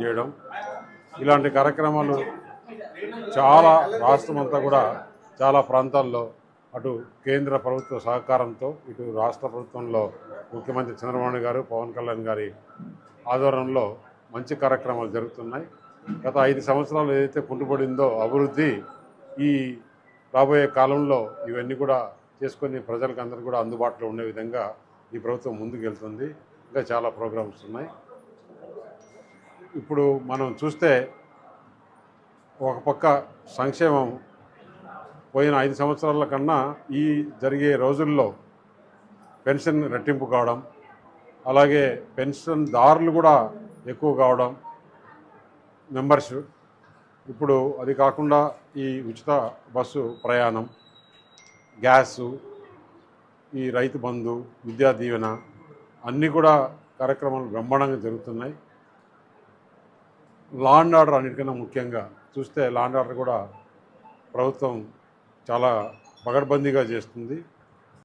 చేయడం ఇలాంటి కార్యక్రమాలు చాలా రాష్ట్రం అంతా కూడా చాలా ప్రాంతాల్లో అటు కేంద్ర ప్రభుత్వ సహకారంతో ఇటు రాష్ట్ర ప్రభుత్వంలో ముఖ్యమంత్రి చంద్రబాబు గారు పవన్ కళ్యాణ్ గారి ఆధ్వర్యంలో మంచి కార్యక్రమాలు జరుగుతున్నాయి. గత 5 సంవత్సరాలు ఏదైతే కుంటుపడిందో అభివృద్ధి ఈ రాబోయే కాలంలో ఇవన్నీ కూడా చేసుకొని ప్రజలకు అందరూ కూడా అందుబాటులో ఉండే విధంగా ఈ ప్రభుత్వం ముందుకు వెళ్తుంది. ఇంకా చాలా ప్రోగ్రామ్స్ ఉన్నాయి. ఇప్పుడు మనం చూస్తే ఒక పక్క సంక్షేమం పోయిన 5 సంవత్సరాల కన్నా ఈ జరిగే రోజుల్లో పెన్షన్ రెట్టింపు కావడం, అలాగే పెన్షన్దారులు కూడా ఎక్కువ కావడం, మెంబర్స్ ఇప్పుడు అది కాకుండా ఈ ఉచిత బస్సు ప్రయాణం, గ్యాసు, ఈ రైతు బంధు, విద్యా దీవెన అన్నీ కూడా కార్యక్రమాలు బ్రహ్మాండంగా జరుగుతున్నాయి. లా అండ్ ఆర్డర్ అన్నిటికన్నా ముఖ్యంగా చూస్తే లా అండ్ ఆర్డర్ కూడా ప్రభుత్వం చాలా పకడ్బందీగా చేస్తుంది.